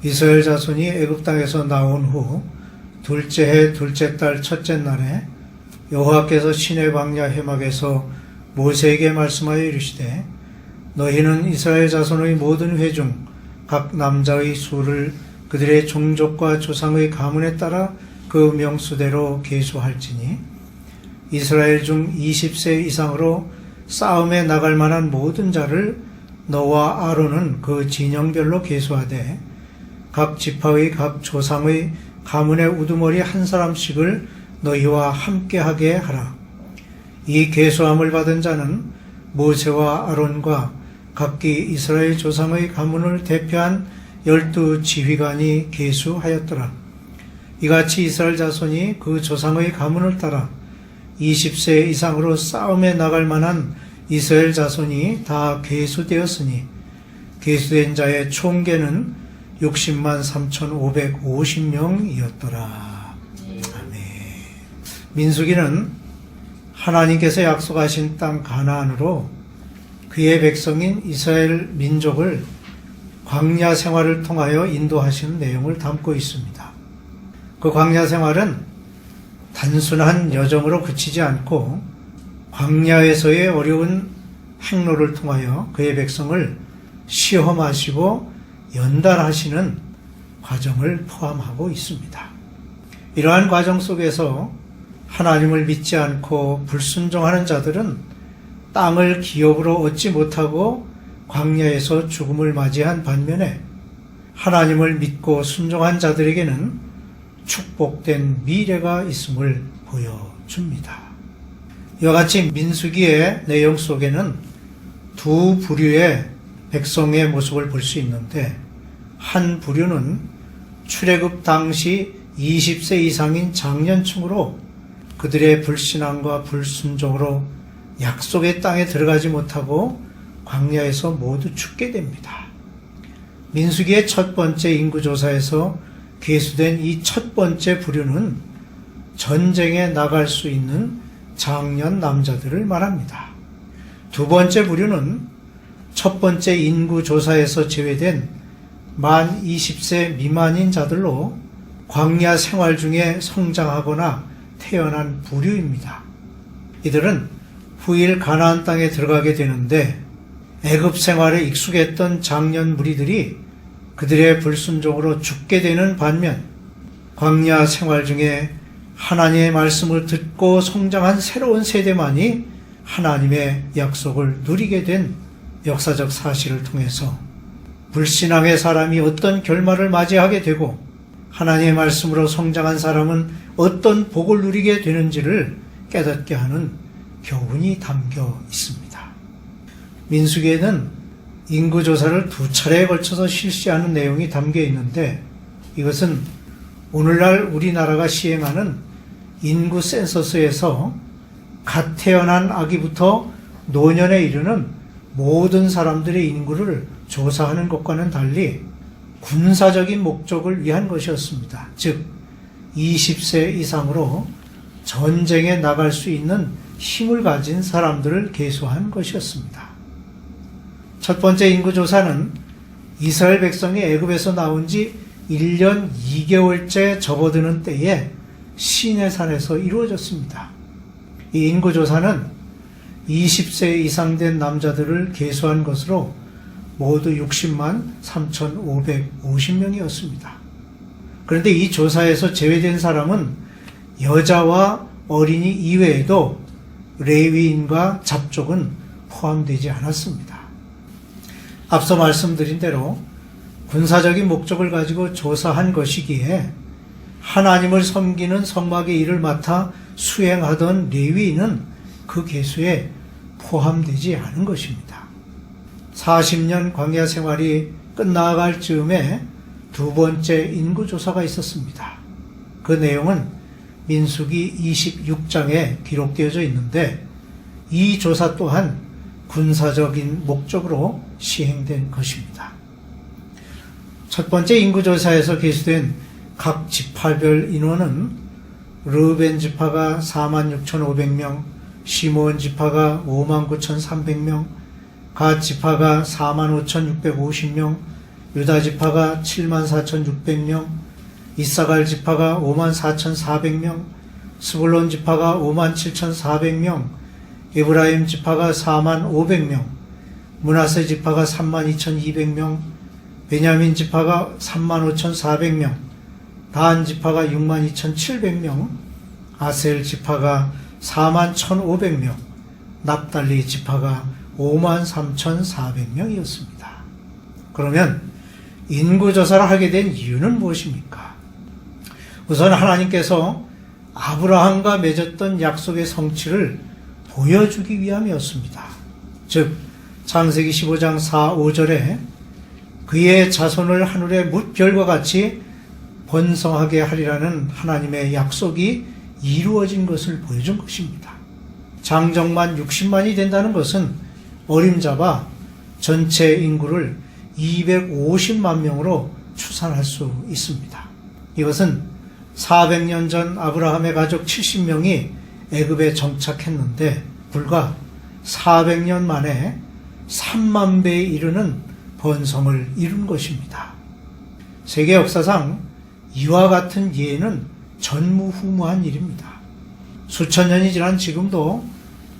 이스라엘 자손이 애굽 땅에서 나온 후 둘째 해 둘째 달 첫째 날에 여호와께서 시내 광야 해막에서 모세에게 말씀하여 이르시되 너희는 이스라엘 자손의 모든 회중 각 남자의 수를 그들의 종족과 조상의 가문에 따라 그 명수대로 계수할지니 이스라엘 중 20세 이상으로 싸움에 나갈 만한 모든 자를 너와 아론은 그 진영별로 계수하되 각 지파의 각 조상의 가문의 우두머리 한 사람씩을 너희와 함께하게 하라. 이 계수함을 받은 자는 모세와 아론과 각기 이스라엘 조상의 가문을 대표한 12지휘관이 계수하였더라. 이같이 이스라엘 자손이 그 조상의 가문을 따라 20세 이상으로 싸움에 나갈 만한 이스라엘 자손이 다 계수되었으니 계수된 자의 총계는 60만 3,550명이었더라. 아멘. 민수기는 하나님께서 약속하신 땅 가나안으로 그의 백성인 이스라엘 민족을 광야 생활을 통하여 인도하시는 내용을 담고 있습니다. 그 광야 생활은 단순한 여정으로 그치지 않고 광야에서의 어려운 행로를 통하여 그의 백성을 시험하시고 연단하시는 과정을 포함하고 있습니다. 이러한 과정 속에서 하나님을 믿지 않고 불순종하는 자들은 땅을 기업으로 얻지 못하고 광야에서 죽음을 맞이한 반면에 하나님을 믿고 순종한 자들에게는 축복된 미래가 있음을 보여줍니다. 이와 같이 민수기의 내용 속에는 두 부류의 백성의 모습을 볼 수 있는데 한 부류는 출애굽 당시 20세 이상인 장년층으로 그들의 불신앙과 불순종으로 약속의 땅에 들어가지 못하고 광야에서 모두 죽게 됩니다. 민수기의 첫 번째 인구조사에서 계수된 이 첫 번째 부류는 전쟁에 나갈 수 있는 장년 남자들을 말합니다. 두 번째 부류는 첫 번째 인구조사에서 제외된 만 20세 미만인 자들로 광야 생활 중에 성장하거나 태어난 부류입니다. 이들은 후일 가나안 땅에 들어가게 되는데 애굽 생활에 익숙했던 장년 무리들이 그들의 불순종으로 죽게 되는 반면 광야 생활 중에 하나님의 말씀을 듣고 성장한 새로운 세대만이 하나님의 약속을 누리게 된 역사적 사실을 통해서 불신앙의 사람이 어떤 결말을 맞이하게 되고 하나님의 말씀으로 성장한 사람은 어떤 복을 누리게 되는지를 깨닫게 하는 교훈이 담겨 있습니다. 민수기에는 인구조사를 두 차례에 걸쳐서 실시하는 내용이 담겨 있는데 이것은 오늘날 우리나라가 시행하는 인구 센서스에서 갓 태어난 아기부터 노년에 이르는 모든 사람들의 인구를 조사하는 것과는 달리 군사적인 목적을 위한 것이었습니다. 즉 20세 이상으로 전쟁에 나갈 수 있는 힘을 가진 사람들을 계수한 것이었습니다. 첫 번째 인구조사는 이스라엘 백성이 애굽에서 나온 지 1년 2개월째 접어드는 때에 시내산에서 이루어졌습니다. 이 인구조사는 20세 이상 된 남자들을 계수한 것으로 모두 60만 3,550명이었습니다. 그런데 이 조사에서 제외된 사람은 여자와 어린이 이외에도 레위인과 잡족은 포함되지 않았습니다. 앞서 말씀드린 대로 군사적인 목적을 가지고 조사한 것이기에 하나님을 섬기는 성막의 일을 맡아 수행하던 레위인은 그 계수에 포함되지 않은 것입니다. 40년 광야 생활이 끝나갈 즈음에 두 번째 인구조사가 있었습니다. 그 내용은 민수기 26장에 기록되어져 있는데 이 조사 또한 군사적인 목적으로 시행된 것입니다. 첫 번째 인구조사에서 계수된 각 지파별 인원은 르우벤 지파가 46,500명, 시므온 지파가 59,300명, 갓 지파가 45,650명, 유다 지파가 74,600명, 이사갈 지파가 54,400명, 스불론 지파가 57,400명, 에브라임 지파가 45,500명, 므낫세 지파가 32,200명, 베냐민 지파가 35,400명, 단 지파가 62,700명, 아셀 지파가 41,500명, 납달리 지파가 53,400명이었습니다. 그러면 인구조사를 하게 된 이유는 무엇입니까? 우선 하나님께서 아브라함과 맺었던 약속의 성취를 보여주기 위함이었습니다. 즉 창세기 15장 4, 5절에 그의 자손을 하늘의 뭇별과 같이 번성하게 하리라는 하나님의 약속이 이루어진 것을 보여준 것입니다. 장정만 60만이 된다는 것은 어림잡아 전체 인구를 250만 명으로 추산할 수 있습니다. 이것은 400년 전 아브라함의 가족 70명이 애굽에 정착했는데 불과 400년 만에 3만 배에 이르는 번성을 이룬 것입니다. 세계 역사상 이와 같은 예는 전무후무한 일입니다. 수천 년이 지난 지금도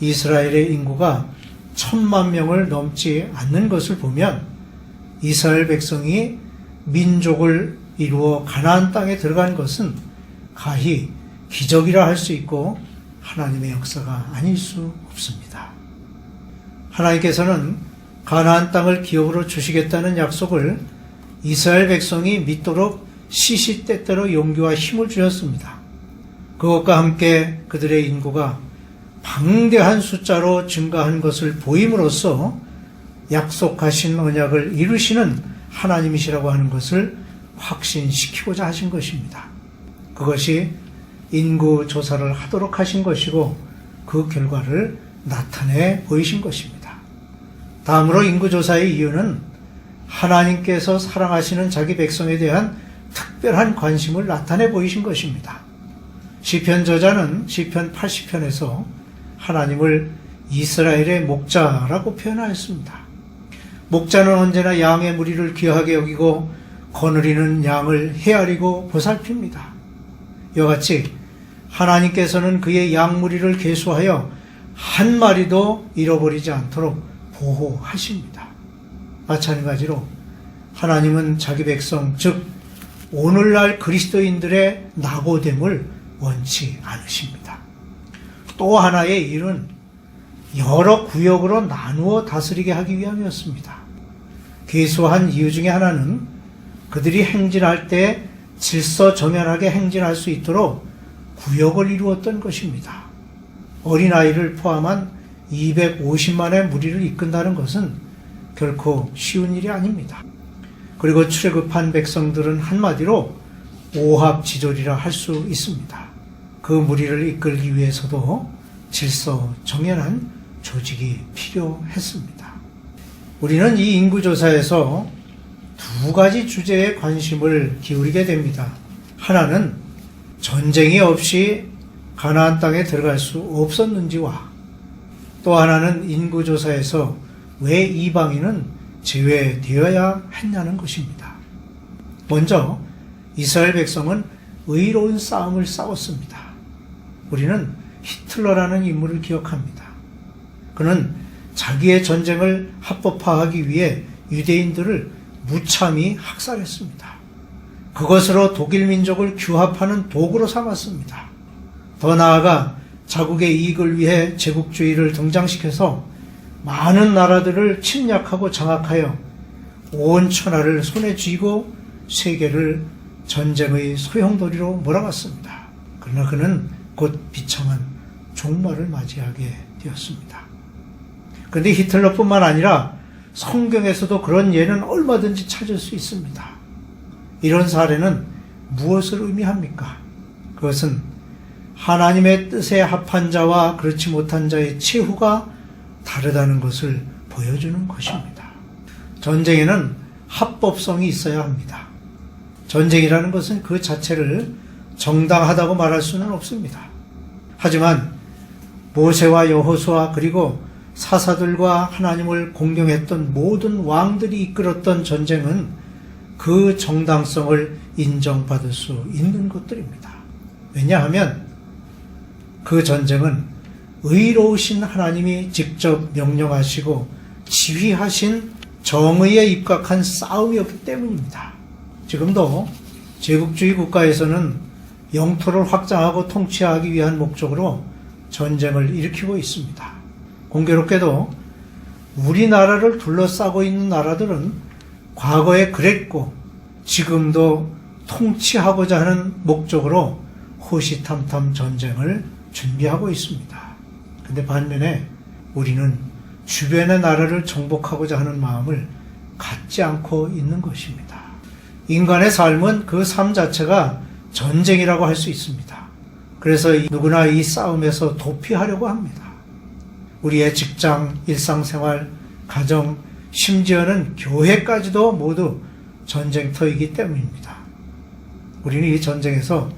이스라엘의 인구가 1,000만 명을 넘지 않는 것을 보면 이스라엘 백성이 민족을 이루어 가나안 땅에 들어간 것은 가히 기적이라 할 수 있고 하나님의 역사가 아닐 수 없습니다. 하나님께서는 가나안 땅을 기업으로 주시겠다는 약속을 이스라엘 백성이 믿도록 시시때때로 용기와 힘을 주셨습니다. 그것과 함께 그들의 인구가 방대한 숫자로 증가한 것을 보임으로써 약속하신 언약을 이루시는 하나님이시라고 하는 것을 확신시키고자 하신 것입니다. 그것이 인구 조사를 하도록 하신 것이고 그 결과를 나타내 보이신 것입니다. 다음으로 인구 조사의 이유는 하나님께서 사랑하시는 자기 백성에 대한 특별한 관심을 나타내 보이신 것입니다. 시편 저자는 시편 80편에서 하나님을 이스라엘의 목자라고 표현하였습니다. 목자는 언제나 양의 무리를 귀하게 여기고 거느리는 양을 헤아리고 보살핍니다. 이와 같이 하나님께서는 그의 양 무리를 계수하여 한 마리도 잃어버리지 않도록 보호하십니다. 마찬가지로 하나님은 자기 백성, 즉 오늘날 그리스도인들의 낙오됨을 원치 않으십니다. 또 하나의 일은 여러 구역으로 나누어 다스리게 하기 위함이었습니다. 계수한 이유 중에 하나는 그들이 행진할 때 질서정연하게 행진할 수 있도록 구역을 이루었던 것입니다. 어린아이를 포함한 250만의 무리를 이끈다는 것은 결코 쉬운 일이 아닙니다. 그리고 출애굽한 백성들은 한마디로 오합지졸이라 할 수 있습니다. 그 무리를 이끌기 위해서도 질서정연한 조직이 필요했습니다. 우리는 이 인구조사에서 두 가지 주제에 관심을 기울이게 됩니다. 하나는 전쟁이 없이 가나안 땅에 들어갈 수 없었는지와 또 하나는 인구조사에서 왜 이방인은 제외되어야 했냐는 것입니다. 먼저 이스라엘 백성은 의로운 싸움을 싸웠습니다. 우리는 히틀러라는 인물을 기억합니다. 그는 자기의 전쟁을 합법화하기 위해 유대인들을 무참히 학살했습니다. 그것으로 독일 민족을 규합하는 도구로 삼았습니다. 더 나아가 자국의 이익을 위해 제국주의를 등장시켜서 많은 나라들을 침략하고 장악하여 온 천하를 손에 쥐고 세계를 전쟁의 소용돌이로 몰아갔습니다. 그러나 그는 곧 비참한 종말을 맞이하게 되었습니다. 그런데 히틀러뿐만 아니라 성경에서도 그런 예는 얼마든지 찾을 수 있습니다. 이런 사례는 무엇을 의미합니까? 그것은 하나님의 뜻에 합한 자와 그렇지 못한 자의 최후가 다르다는 것을 보여주는 것입니다. 전쟁에는 합법성이 있어야 합니다. 전쟁이라는 것은 그 자체를 정당하다고 말할 수는 없습니다. 하지만 모세와 여호수아 그리고 사사들과 하나님을 공경했던 모든 왕들이 이끌었던 전쟁은 그 정당성을 인정받을 수 있는 것들입니다. 왜냐하면 그 전쟁은 의로우신 하나님이 직접 명령하시고 지휘하신 정의에 입각한 싸움이었기 때문입니다. 지금도 제국주의 국가에서는 영토를 확장하고 통치하기 위한 목적으로 전쟁을 일으키고 있습니다. 공교롭게도 우리나라를 둘러싸고 있는 나라들은 과거에 그랬고 지금도 통치하고자 하는 목적으로 호시탐탐 전쟁을 준비하고 있습니다. 근데 반면에 우리는 주변의 나라를 정복하고자 하는 마음을 갖지 않고 있는 것입니다. 인간의 삶은 그 삶 자체가 전쟁이라고 할 수 있습니다. 그래서 누구나 이 싸움에서 도피하려고 합니다. 우리의 직장, 일상생활, 가정, 심지어는 교회까지도 모두 전쟁터이기 때문입니다. 우리는 이 전쟁에서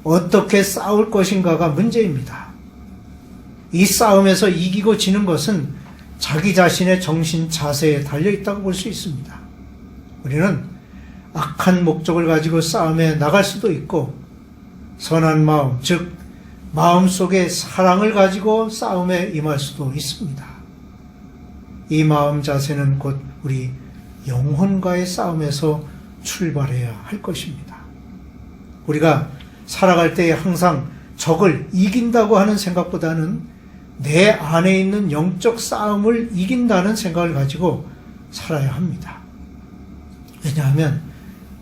어떻게 싸울 것인가가 문제입니다. 이 싸움에서 이기고 지는 것은 자기 자신의 정신 자세에 달려있다고 볼 수 있습니다. 우리는 악한 목적을 가지고 싸움에 나갈 수도 있고 선한 마음, 즉 마음속에 사랑을 가지고 싸움에 임할 수도 있습니다. 이 마음 자세는 곧 우리 영혼과의 싸움에서 출발해야 할 것입니다. 우리가 살아갈 때에 항상 적을 이긴다고 하는 생각보다는 내 안에 있는 영적 싸움을 이긴다는 생각을 가지고 살아야 합니다. 왜냐하면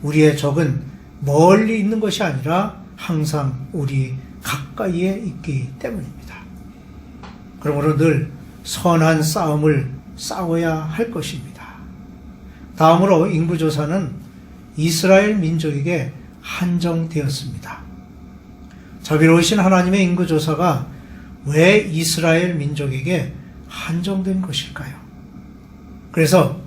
우리의 적은 멀리 있는 것이 아니라 항상 우리 가까이에 있기 때문입니다. 그러므로 늘 선한 싸움을 싸워야 할 것입니다. 다음으로 인구조사는 이스라엘 민족에게 한정되었습니다. 자비로우신 하나님의 인구조사가 왜 이스라엘 민족에게 한정된 것일까요? 그래서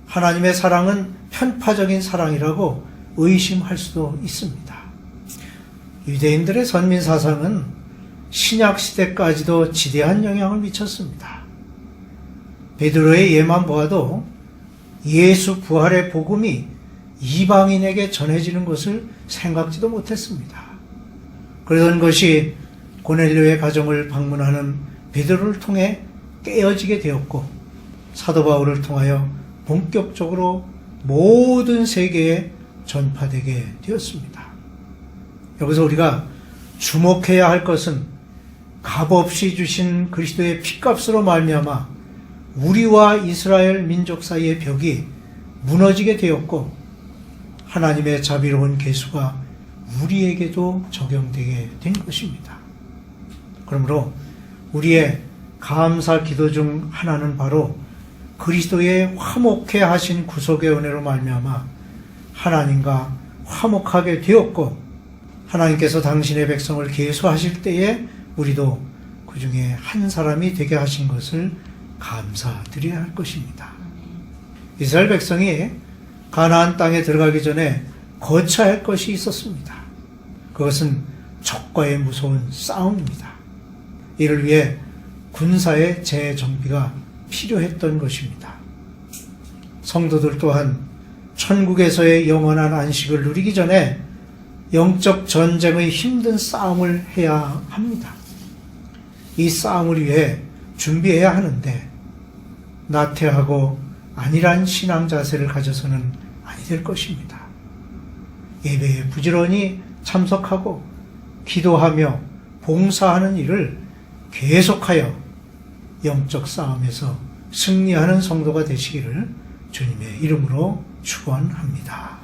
하나님의 사랑은 편파적인 사랑이라고 의심할 수도 있습니다. 유대인들의 선민사상은 신약시대까지도 지대한 영향을 미쳤습니다. 베드로의 예만 보아도 예수 부활의 복음이 이방인에게 전해지는 것을 생각지도 못했습니다. 그러던 것이 고넬료의 가정을 방문하는 베드로를 통해 깨어지게 되었고 사도 바울을 통하여 본격적으로 모든 세계에 전파되게 되었습니다. 여기서 우리가 주목해야 할 것은 값없이 주신 그리스도의 피값으로 말미암아 우리와 이스라엘 민족 사이의 벽이 무너지게 되었고 하나님의 자비로운 계수가 우리에게도 적용되게 된 것입니다. 그러므로 우리의 감사 기도 중 하나는 바로 그리스도의 화목해 하신 구속의 은혜로 말미암아 하나님과 화목하게 되었고 하나님께서 당신의 백성을 계수하실 때에 우리도 그 중에 한 사람이 되게 하신 것을 감사드려야 할 것입니다. 이스라엘 백성이 가나안 땅에 들어가기 전에 거쳐야 할 것이 있었습니다. 그것은 적과의 무서운 싸움입니다. 이를 위해 군사의 재정비가 필요했던 것입니다. 성도들 또한 천국에서의 영원한 안식을 누리기 전에 영적 전쟁의 힘든 싸움을 해야 합니다. 이 싸움을 위해 준비해야 하는데 나태하고 안일한 신앙 자세를 가져서는 아니 될 것입니다. 예배에 부지런히 참석하고 기도하며 봉사하는 일을 계속하여 영적 싸움에서 승리하는 성도가 되시기를 주님의 이름으로 축원합니다.